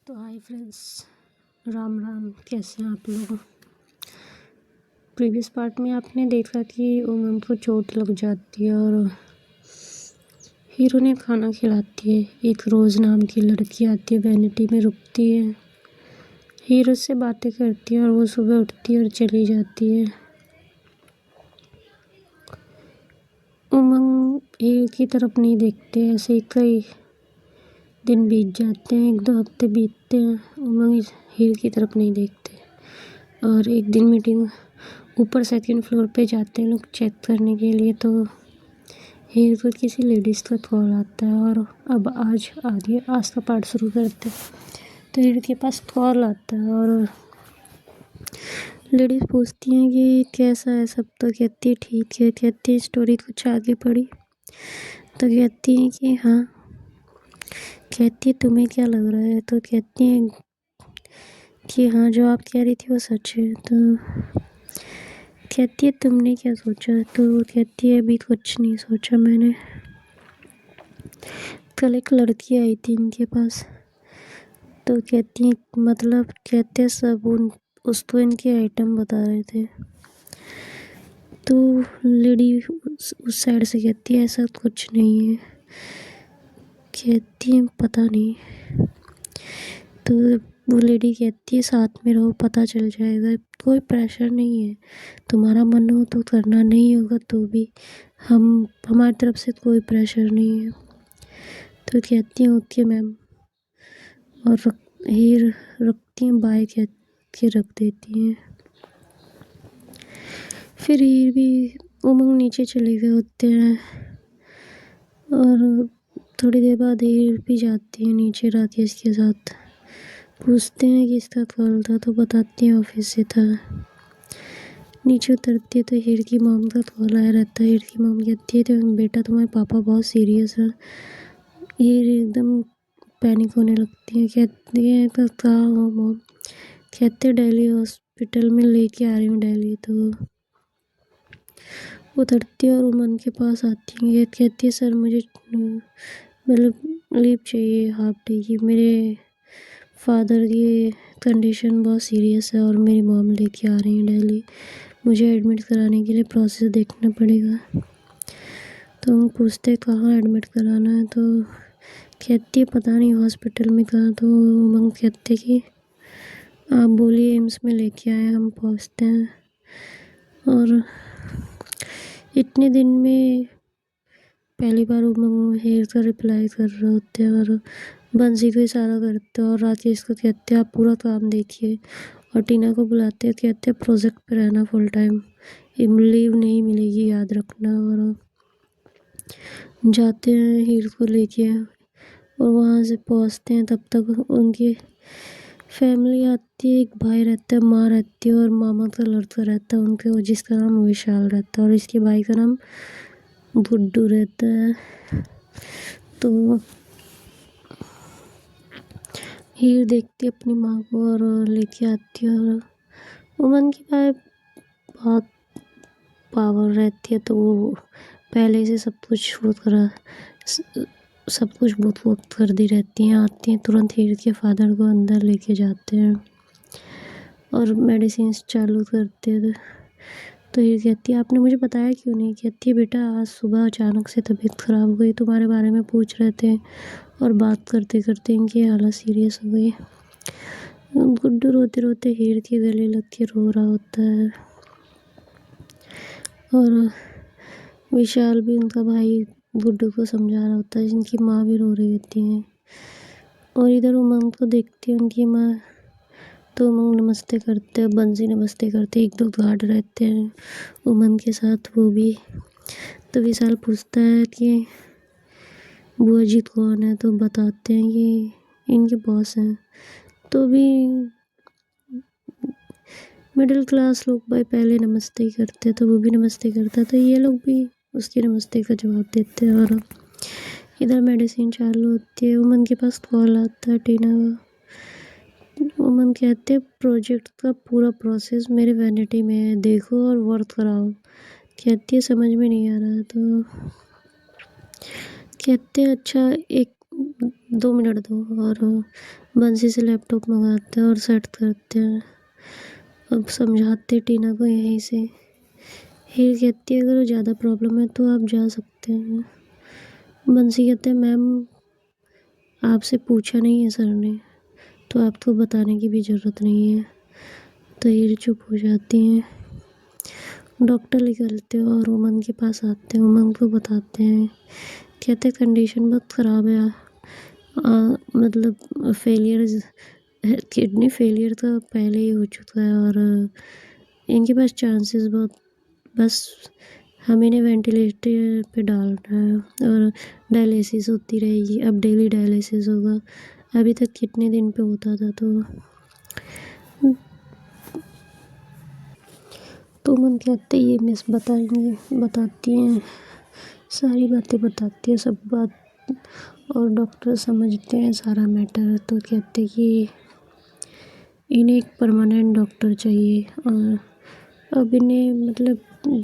तो hi friends, Ram Ram. कैसे हैं आप लोग। प्रीवियस पार्ट में आपने देखा कि उमंग को चोट लग जाती है और हीरो ने खाना खिलाती है। एक रोज़ नाम की लड़की आती है, वैनिटी में रुकती है, हीरो से बातें करती है और वो सुबह उठती है और चली जाती है। उमंग हीरो की तरफ नहीं देखते। ऐसे ही कई दिन बीत जाते हैं, 1-2 हफ्ते बीतते हैं, उमंग हीरो की तरफ नहीं देखते। और एक दिन मीटिंग ऊपर 2nd फ्लोर पे जाते हैं लोग चेक करने के लिए, तो हीरो को किसी लेडीज़ का कॉल आता है। और अब आज का पार्ट शुरू करते हैं। तो हीरो के पास कॉल आता है और लेडीज़ पूछती हैं कि कैसा है सब। तो कहती है ठीक है। कहती है स्टोरी कुछ आगे पढ़ी। तो कहती हैं कि हाँ। कहती है तुम्हें क्या लग रहा है। तो कहती हैं कि हाँ, जो आप कह रही थी वो सच है। तो कहती है तुमने क्या सोचा। तो कहती है अभी कुछ नहीं सोचा मैंने। कल एक लड़की आई थी इनके पास। तो कहती है मतलब, कहते सब उसको इनके आइटम बता रहे थे। तो लेडी उस साइड से कहती है ऐसा कुछ नहीं है। कहती है पता नहीं। तो वो लेडी कहती है साथ में रहो, पता चल जाएगा, कोई प्रेशर नहीं है, तुम्हारा मन हो तो करना, नहीं होगा तो भी हमारी तरफ से कोई प्रेशर नहीं है। तो कहती हैं ओके मैम। और रखती हैं, बाय कह के रख देती हैं। फिर हीर भी उमंग नीचे चले गए होते हैं और थोड़ी देर बाद हीर भी जाती है नीचे राकेश के साथ। पूछते हैं कि इसका कॉल था, तो बताती हैं ऑफिस से था। नीचे उतरती है तो हीर की मॉम का कॉल आया रहता है। हीर की मॉम कहती है तो बेटा तुम्हारे पापा बहुत सीरियस है। हीर एकदम पैनिक होने लगती है। कहती है तो कहाँ हो मॉम। कहते दिल्ली हॉस्पिटल में लेके आ रही हूँ दिल्ली। तो उतरती है और उमंग के पास आती है। कहती है सर मुझे मतलब लीव चाहिए हाफ डे की। मेरे फादर की कंडीशन बहुत सीरियस है और मेरी मॉम लेके आ रही हैं दिल्ली। मुझे एडमिट कराने के लिए प्रोसेस देखना पड़ेगा। तो हम पूछते कहाँ एडमिट कराना है। तो कहती है पता नहीं हॉस्पिटल में कहाँ। तो उमंग कहते कि आप बोलिए एम्स में लेके आए, हम पहुँचते हैं। और इतने दिन में पहली बार उमंग हीर का रिप्लाई कर रहे होते हैं और बंसी को इशारा करते हैं और राकेश को कहते हैं आप पूरा काम देखिए। और टीना को बुलाते हैं, कहते हैं प्रोजेक्ट पे रहना फुल टाइम, लीव नहीं मिलेगी याद रखना। और जाते हैं हीर को लेके और वहाँ से पहुँचते हैं। तब तक उनकी फैमिली आती है। एक भाई रहता है, माँ रहती है और मामा का लड़का रहता है उनके, जिसका नाम विशाल रहता है और इसके भाई का नाम गुड्डू रहता है। तो हीर देखती है अपनी माँ को और लेके आती है। और उमंग की भाई बहुत पावर रहती है, तो वो पहले से सब कुछ बहुत कर दी रहती हैं। आती हैं तुरंत हीर के फादर को अंदर लेके जाते हैं और मेडिसिन चालू करते हैं। तो हीर कहती है आपने मुझे बताया क्यों नहीं। कहती है बेटा आज सुबह अचानक से तबीयत ख़राब हो गई, तुम्हारे बारे में पूछ रहे थे और बात करते करते इनकी हालत सीरियस हो गई। गुड्डू रोते रोते हीर के गले लग के रो रहा होता है और विशाल भी उनका भाई गुड्डू को समझा रहा होता है। जिनकी माँ भी रो रही होती है और इधर उमंग को देखती है उनकी माँ। तो उमंग नमस्ते करते हैं, बंसी नमस्ते करते, 1-2 गार्ड रहते हैं उमंग के साथ, वो भी। तो विशाल पूछता है कि बुआ जी कौन है। तो बताते हैं कि इनके बॉस हैं। तो भी मिडिल क्लास लोग भाई पहले नमस्ते ही करते, तो वो भी नमस्ते करता, तो ये लोग भी उसके नमस्ते का जवाब देते हैं। और इधर मेडिसिन चालू होती है। उमंग के पास कॉल आता है टीना का। उमंग कहते हैं प्रोजेक्ट का पूरा प्रोसेस मेरे वैनिटी में है, देखो और वर्क कराओ। कहती है समझ में नहीं आ रहा। तो कहते हैं अच्छा एक 2 मिनट दो, और बंसी से लैपटॉप मंगाते हैं और सेट करते हैं। अब समझाते टीना को यहीं से। हीर कहती है अगर ज़्यादा प्रॉब्लम है तो आप जा सकते हैं। बंसी कहते हैं मैम आपसे पूछा नहीं है सर ने, तो आपको बताने की भी ज़रूरत नहीं है। तो हीर चुप हो जाती हैं। डॉक्टर निकलते हैं और उमंग के पास आते हैं। उमंग को बताते हैं, कहते हैं कंडीशन बहुत ख़राब है। मतलब फेलियर, किडनी फेलियर तो पहले ही हो चुका है और इनके पास चांसेस बहुत, बस हम इन्हें वेंटिलेटर पे डालना है और डायलिसिस होती रहेगी। अब डेली डायलिसिस होगा, अभी तक कितने दिन पे होता था। तो मन कहते ये मिस बताती हैं, सारी बातें बताती है, सब बात। और डॉक्टर समझते हैं सारा मैटर। तो कहते कि इन्हें एक परमानेंट डॉक्टर चाहिए और अब इन्हें मतलब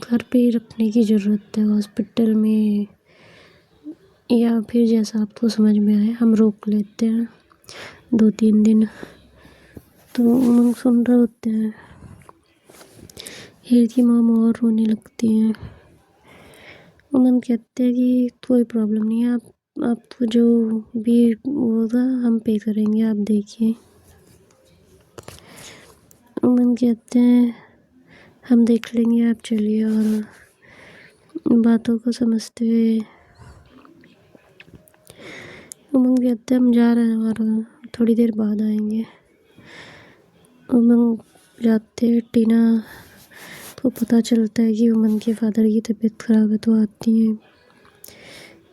घर पे ही रखने की ज़रूरत है, हॉस्पिटल में या फिर जैसा आपको समझ में आए। हम रोक लेते हैं 2-3 दिन। तो उमंग सुन रहे होते हैं। हीर की मॉम और रोने लगती हैं। उमंग कहते हैं कि कोई प्रॉब्लम नहीं है, आपको जो भी होगा हम पे करेंगे, आप देखिए। उमंग कहते हैं हम देख लेंगे, आप चलिए। और बातों को समझते हुए उमंग कहते हैं हम जा रहे हैं और थोड़ी देर बाद आएंगे। उमंग जाते हैं। टीना को पता चलता है कि उमंग के फादर की तबीयत ख़राब है। तो आती हैं,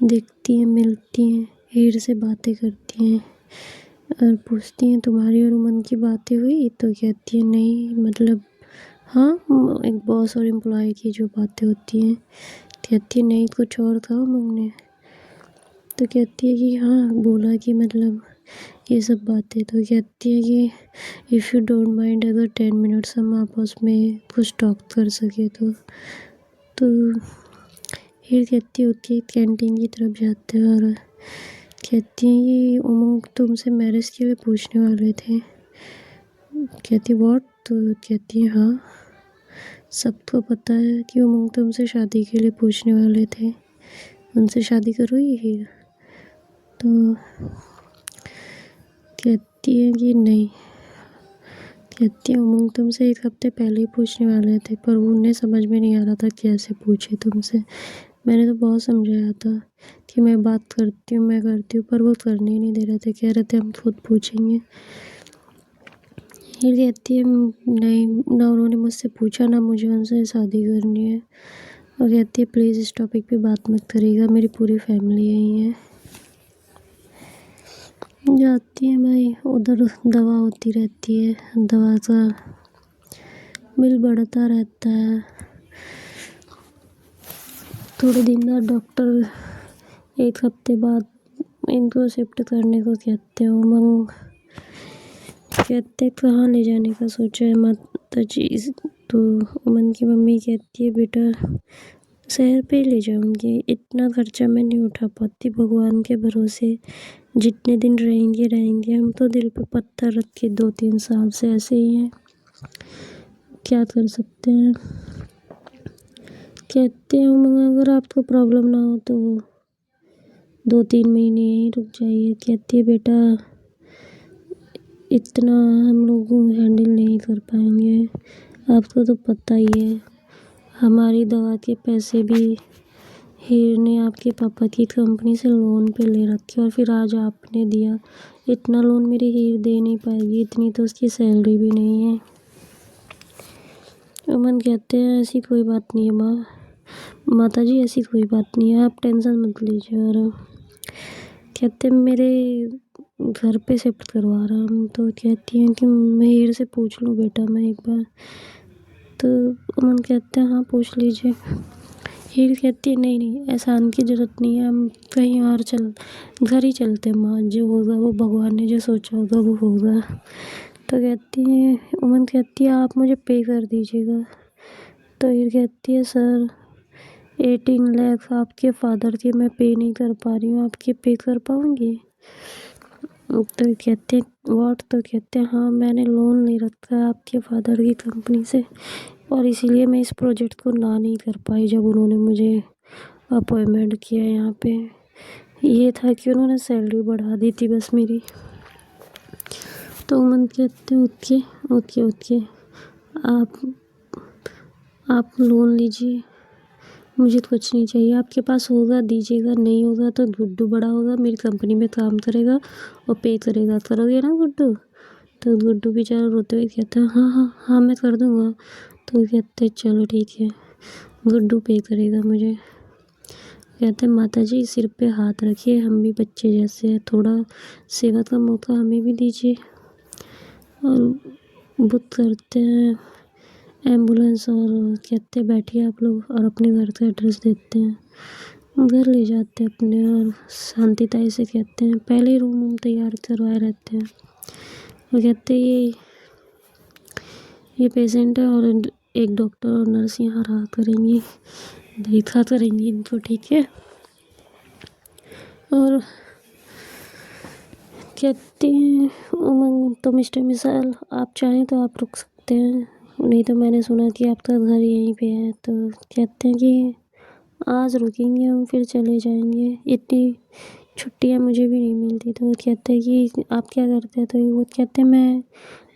देखती हैं, मिलती हैं, हीर से बातें करती हैं और पूछती हैं तुम्हारी और उमंग की बातें हुई। तो कहती है नहीं, मतलब हाँ, एक बॉस और एम्प्लॉय की जो बातें होती हैं। कहती है नहीं, कुछ और था उमंग ने। तो कहती है कि हाँ, बोला कि मतलब ये सब बातें। तो कहती है कि इफ़ यू डोंट माइंड अगर 10 मिनट्स हम आपस में कुछ टॉक कर सके तो हीर कहती है उठ के कैंटीन की तरफ जाते हैं और कहती हैं कि उमंग तुमसे मैरिज के लिए पूछने वाले थे। कहती व्हाट? तो कहती है हाँ, सबको पता है कि उमंग तुमसे शादी के लिए पूछने वाले थे, उनसे शादी करोगी हीर? तो कहती है कि नहीं। कहती है उमंग तुमसे 1 हफ्ते पहले ही पूछने वाले थे, पर उन्हें समझ में नहीं आ रहा था कैसे पूछे तुमसे। मैंने तो बहुत समझाया था कि मैं बात करती हूँ, मैं करती हूँ, पर वो करने ही नहीं दे रहे थे। कह रहे थे हम खुद पूछेंगे। हीर कहती है नहीं, ना उन्होंने मुझसे पूछा, ना मुझे उनसे शादी करनी है। और कहती है प्लीज़ इस टॉपिक पे बात मत करिएगा, मेरी पूरी फैमिली यही है। जाती है भाई, उधर दवा होती रहती है, दवा का बिल बढ़ता रहता है। थोड़े दिन बाद डॉक्टर 1 हफ्ते बाद इनको शिफ्ट करने को कहते हैं। उमंग कहते कहाँ ले जाने का सोचा है माता जी? तो उमंग की मम्मी कहती है बेटा शहर पे ले जाऊंगी, इतना खर्चा मैं नहीं उठा पाती, भगवान के भरोसे जितने दिन रहेंगे रहेंगे। हम तो दिल पे पत्थर रख के 2-3 साल से ऐसे ही हैं, क्या कर सकते हैं। कहते हैं उमंग अगर आपको प्रॉब्लम ना हो तो 2-3 महीने यहीं रुक जाइए। कहती है बेटा इतना हम लोग हैंडल नहीं कर पाएंगे, आपको तो पता ही है। हमारी दवा के पैसे भी हीर ने आपके पापा की कंपनी से लोन पे ले रखे और फिर आज आपने दिया। इतना लोन मेरी हीर दे नहीं पाएगी, इतनी तो उसकी सैलरी भी नहीं है। अमन कहते हैं ऐसी कोई बात नहीं है माता जी, ऐसी कोई बात नहीं है, आप टेंशन मत लीजिए। और कहते हैं मेरे घर पे शिफ्ट करवा रहा हम। तो कहती हैं कि मैं हीर से पूछ लूँ बेटा मैं एक बार? तो अमन कहते हैं हाँ पूछ लीजिए। हीर कहती है नहीं नहीं, एहसान की ज़रूरत नहीं है, हम कहीं और घर ही चलते हैं माँ, जो होगा वो भगवान ने जो सोचा होगा वो होगा। तो कहती है उमन कहती है आप मुझे पे कर दीजिएगा। तो हीर कहती है सर 18 लाख आपके फादर के मैं पे नहीं कर पा रही हूँ, आपके पे कर पाऊँगी? तो कहते तो कहते हैं हाँ मैंने लोन ले रखा है आपके फादर की कंपनी से और इसीलिए मैं इस प्रोजेक्ट को ना नहीं कर पाई जब उन्होंने मुझे अपॉइंटमेंट किया यहाँ पे। ये था कि उन्होंने सैलरी बढ़ा दी थी बस मेरी। तो मन कहते ओके ओके ओके आप लोन लीजिए, मुझे तो कुछ नहीं चाहिए, आपके पास होगा दीजिएगा, नहीं होगा तो गुड्डू बड़ा होगा मेरी कंपनी में काम करेगा और पे करेगा, करोगे ना गुड्डू? तो गुड्डू बेचारा रोते हुए कहता है हाँ हाँ हाँ मैं कर दूँगा। तो कहते चलो ठीक है, गुड्डू पे करेगा मुझे। कहते माता जी सिर पे हाथ रखिए, हम भी बच्चे जैसे हैं, थोड़ा सेवा का मौका हमें भी दीजिए। और बुक करते हैं एम्बुलेंस और कहते बैठिए आप लोग, और अपने घर का एड्रेस देते हैं। घर ले जाते हैं अपने और शांतिताई से कहते हैं पहले ही रूम तैयार करवाए रहते हैं। वो कहते ये पेशेंट है और एक डॉक्टर और नर्स यहाँ रहा करेंगी, देखा करेंगी इनको, ठीक है। और कहते हैं उमंग तो मिस्टर मिसाल आप चाहें तो आप रुक सकते हैं, नहीं तो मैंने सुना कि आपका घर यहीं पे है। तो कहते हैं कि आज रुकेंगे हम फिर चले जाएंगे, इतनी छुट्टियां मुझे भी नहीं मिलती। तो वो कहते हैं कि आप क्या करते हैं? तो वो कहते हैं मैं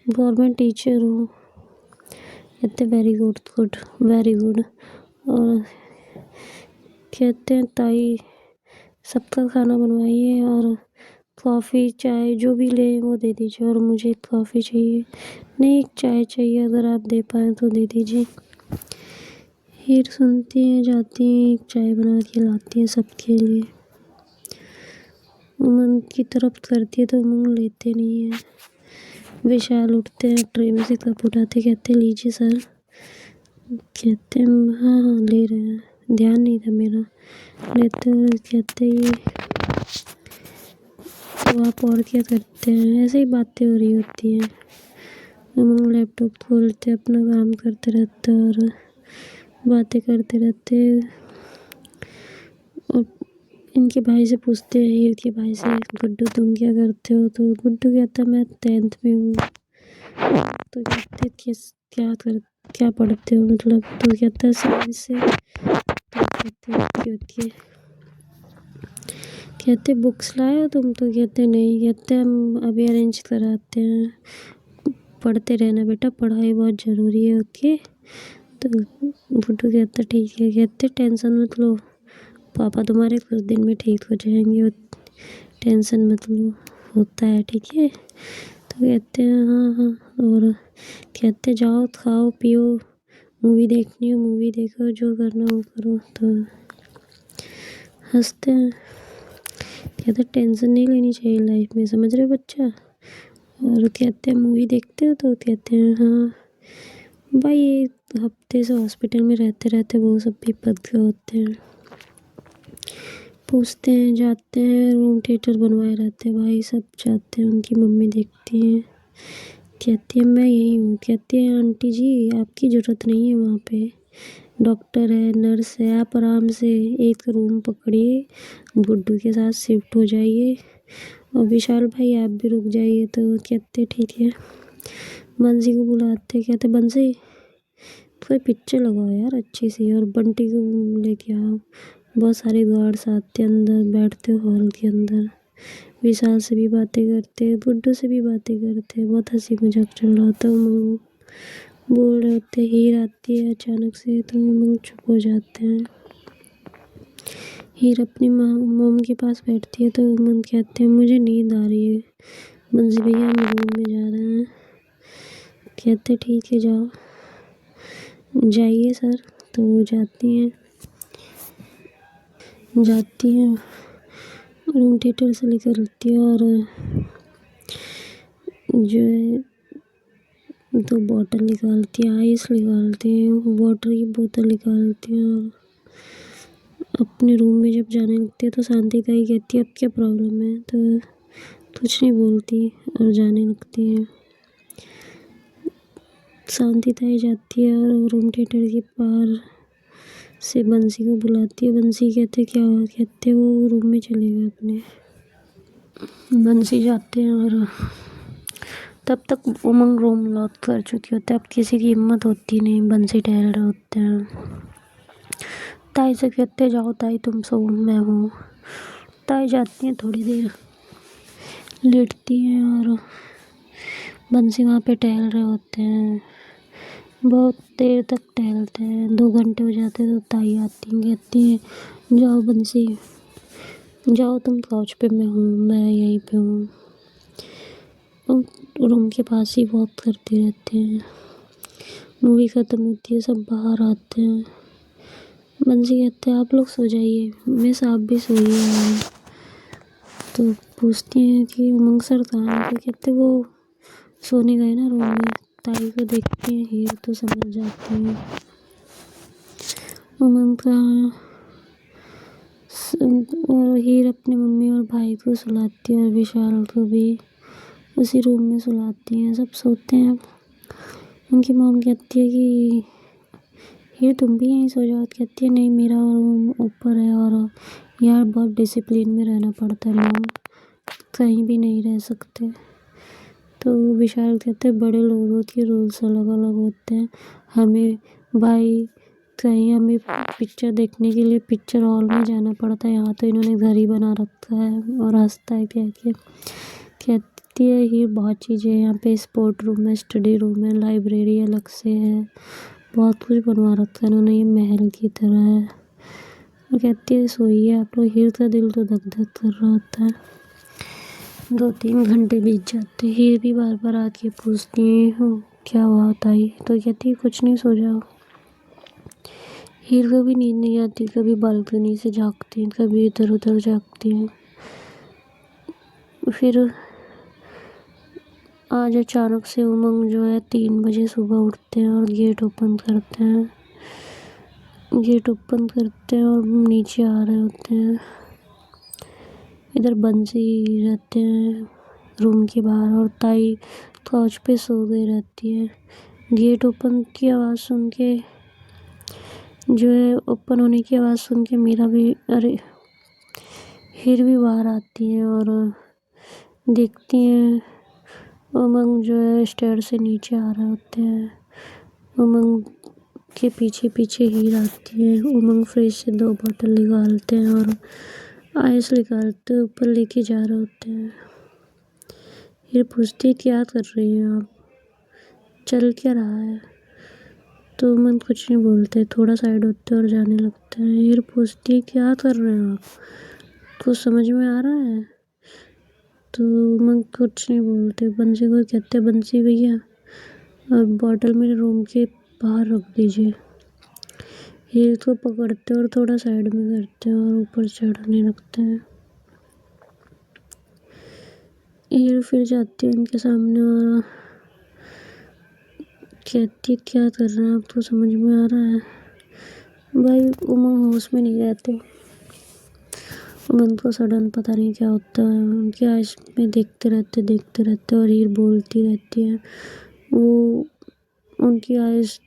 गवर्नमेंट टीचर हूँ। कहते very good good very good. और कहते हैं ताई सबका खाना बनवाइए और कॉफ़ी चाय जो भी ले वो दे दीजिए, और मुझे कॉफ़ी चाहिए, नहीं एक चाय चाहिए, अगर आप दे पाएँ तो दे दीजिए। हीर सुनती हैं, जाती हैं, एक चाय बना के लाती हैं सबके लिए। उमंग की तरफ करती है तो उमंग लेते नहीं है। विशाल उठते हैं, ट्रे में से कप उठाते, कहते लीजिए सर। कहते हैं हाँ हाँ ले रहे हैं, ध्यान नहीं था मेरा। लेते हुए कहते ये तो आप और क्या करते हैं? ऐसे ही बातें हो रही होती हैं। उमंग लैपटॉप खोलते अपना काम करते रहते और बातें करते रहते। और इनके भाई से पूछते हैं, हीर के भाई से, गुड्डू तुम क्या करते हो? तो गुड्डू कहता मैं 10th में हूँ। तो कहते क्या पढ़ते हो मतलब? तो कहता है साइंस से। तो कहते ओके। कहते बुक्स लाए हो तुम? तो कहते नहीं। कहते हम अभी अरेंज कराते हैं, पढ़ते रहना बेटा, पढ़ाई बहुत ज़रूरी है, ओके। तो गुड्डू कहता ठीक है। कहते टेंशन मत लो, पापा तुम्हारे कुछ दिन में ठीक हो जाएंगे, और टेंशन मत लो, होता है, ठीक है। तो कहते हैं हाँ हाँ। और कहते जाओ खाओ पियो, मूवी देखनी हो मूवी देखो, जो करना हो करो। तो हंसते हैं, कहते टेंशन नहीं लेनी चाहिए लाइफ में, समझ रहे हो बच्चा? और कहते हैं मूवी देखते हो? तो कहते हैं हाँ भाई, एक हफ्ते से हॉस्पिटल में रहते रहते वो सब भी पक गए होते हैं। पूछते हैं, जाते हैं, रूम थिएटर बनवाए रहते हैं भाई, सब जाते हैं, उनकी मम्मी देखती हैं। कहती है मैं यही हूँ। कहती है आंटी जी आपकी ज़रूरत नहीं है वहाँ पे, डॉक्टर है नर्स है, आप आराम से एक रूम पकड़िए, गुड्डू के साथ शिफ्ट हो जाइए, और विशाल भाई आप भी रुक जाइए। तो कहते ठीक है। बंसी को बुलाते, कहते बंसी कोई पिक्चर लगाओ यार अच्छी सी, और बंटी को लेके आओ। बहुत सारे गार्ड्स आते हैं, अंदर बैठते हॉल के अंदर, विशाल से भी बातें करते, गुड्डू से भी बातें करते, बहुत हंसी मजाक चल रहा होता है। उमंग बोल रहे होते, हीर आती है अचानक से, तो उमंग चुप हो जाते हैं। हीर अपनी मॉम के पास बैठती है, तो उमंग कहते हैं मुझे नींद आ रही है, बंसी भैया हम रूम में जा रहे हैं। कहते ठीक है जाओ, जाइए सर। तो वो जाती हैं रूम थिएटर से निकलती है, और जो है 2 बॉटल निकालती है, आइस निकालती है, वाटर की बोतल निकालती है, और अपने रूम में जब जाने लगती है तो शांतिताई कहती है अब क्या प्रॉब्लम है? तो कुछ नहीं बोलती और जाने लगती है। शांतिताई जाती है और रूम थिएटर के बाहर से बंसी को बुलाती है। बंसी कहते क्या हुआ, कहते वो रूम में चले गए अपने। बंसी जाते हैं और तब तक उमंग रूम लॉक कर चुकी होती है। अब किसी की हिम्मत होती नहीं, बंसी टहल रहे होते हैं। ताई से कहते जाओ ताई तुम सो, मैं हूँ। ताई जाती हैं, थोड़ी देर लेटती हैं और बंसी वहाँ पे टहल रहे होते हैं। बहुत देर तक टहलते हैं, 2 घंटे हो जाते हैं। तो ताई आती हैं, कहती हैं जाओ बंसी जाओ तुम काउच पे, मैं हूँ, मैं यहीं पे हूँ। रूम के पास ही वॉक करते रहते हैं। मूवी ख़त्म होती है, सब बाहर आते हैं। बंसी कहते हैं आप लोग सो जाइए, मिस आप भी सोइए। तो पूछती हैं कि उमंग सर कहाँ हैं, तो कहते वो सोने गए ना रूम में। ताई को देखती हैं हीर तो समझ जाती हैं। उमंग का और हीर अपने मम्मी और भाई को सुलाती है और विशाल को भी उसी रूम में सुलाती हैं। सब सोते हैं। उनकी मॉम कहती है कि हीर तुम भी यहीं सो जाओ। कहती है नहीं, मेरा रूम ऊपर है और यार बहुत डिसिप्लिन में रहना पड़ता है मॉम, कहीं भी नहीं रह सकते। तो विशाल कहते हैं बड़े लोगों के रूल्स अलग अलग होते हैं, हमें भाई कहीं हमें पिक्चर देखने के लिए पिक्चर हॉल में जाना पड़ता है, यहाँ तो इन्होंने घर ही बना रखा है। और हंसता है कह के। कहती है ये बहुत चीज़ें हैं यहाँ पे, स्पोर्ट रूम है, स्टडी रूम है, लाइब्रेरी अलग से है, बहुत कुछ बनवा रखा है इन्होंने, ये महल की तरह है। वो कहती है सोइए आप लोग। हीर का दिल तो धक धक कर रहा होता है। 2-3 घंटे बीत जाते। हीर भी बार बार आके पूछती है क्या हुआ ताई, तो कहती है कुछ नहीं, सो जाओ। हीर को भी नींद नहीं आती, कभी बालकनी से झाँकती हैं, कभी इधर उधर झाँकती हैं। फिर आज अचानक से उमंग जो है 3 बजे सुबह उठते हैं और गेट ओपन करते हैं। गेट ओपन करते हैं और नीचे आ रहे होते हैं। इधर बंसी रहते हैं रूम के बाहर और ताई काउच पे सो गई रहती है। गेट ओपन की आवाज़ सुन के जो है, ओपन होने की आवाज़ सुन के मीरा भी हीर भी बाहर आती हैं और देखती हैं उमंग जो है स्टेयर से नीचे आ रहे होते हैं। उमंग के पीछे पीछे हीर आती है। उमंग फ्रिज से 2 बोतल निकालते हैं और आइस निकालते ऊपर लेके जा रहे होते हैं। हीर पूछती है क्या कर रही हैं आप, चल क्या रहा है। तो उमंग कुछ नहीं बोलते, थोड़ा साइड होते और जाने लगते हैं। हीर पूछती है क्या कर रहे हैं आप, कुछ समझ में आ रहा है। तो उमंग कुछ नहीं बोलते। बंसी को कहते बंसी भैया और बॉटल मेरे रूम के बाहर रख दीजिए। हीर को पकड़ते और थोड़ा साइड में करते हैं और ऊपर चढ़ने लगते हैं। हीर फिर जाती है उनके सामने और कहती क्या कर रहे हैं आप, तो समझ में आ रहा है। भाई उमंग होश में नहीं रहते। उमंग को सडन पता नहीं क्या होता है, उनकी आइज में देखते रहते और हीर बोलती रहती है। वो उनकी आइज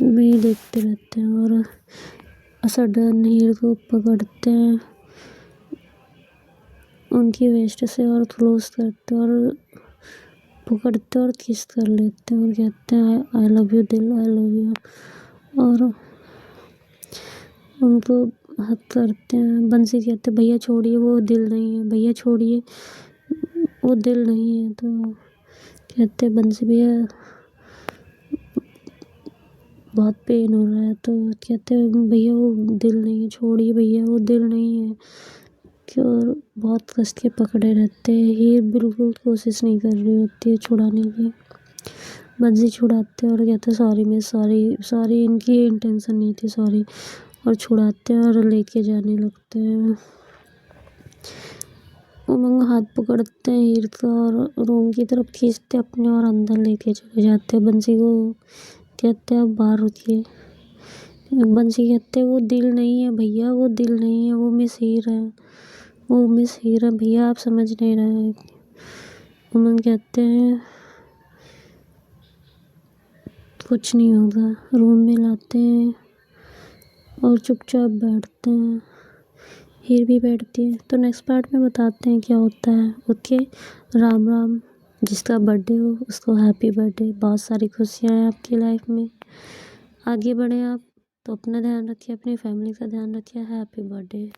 में ही देखते रहते हैं और सडन हीर को पकड़ते हैं उनकी वेस्ट से और क्लोज करते और पकड़ते और किस कर लेते हैं और कहते हैं आई लव यू दिल, आई लव यू। और उनको हक करते हैं। बंसी कहते भैया छोड़िए, वो दिल नहीं है, भैया छोड़िए वो दिल नहीं है। तो कहते बंसी भैया बहुत पेन हो रहा है। तो कहते हैं भैया वो दिल नहीं है, छोड़िए भैया वो दिल नहीं है। और बहुत कस के पकड़े रहते हैं। हीर बिल्कुल कोशिश नहीं कर रही होती है छुड़ाने की। बंसी छुड़ाते और कहते सॉरी मिस, सॉरी सॉरी, इनकी इंटेंशन नहीं थी, सॉरी। और छुड़ाते हैं और लेके जाने लगते हैं। उमंग हाथ पकड़ते हैं हीर का और रूम की तरफ खींचते अपने और अंदर लेके चले जाते हैं। बंसी को कहते हैं आप बाहर रुकिए। बंसी कहते हैं वो दिल नहीं है भैया, वो दिल नहीं है, वो मिस हीर है, वो मिस हीर है भैया, आप समझ नहीं रहे। उमंग कहते हैं कुछ नहीं होगा। रूम में लाते हैं और चुपचाप बैठते हैं, हीर भी बैठती है। तो नेक्स्ट पार्ट में बताते हैं क्या होता है। ओके, राम राम। जिसका बर्थडे हो उसको हैप्पी बर्थडे, बहुत सारी खुशियाँ हैं आपकी लाइफ में, आगे बढ़ें आप। तो अपना ध्यान रखिए, अपनी फैमिली का ध्यान रखिए। Happy birthday.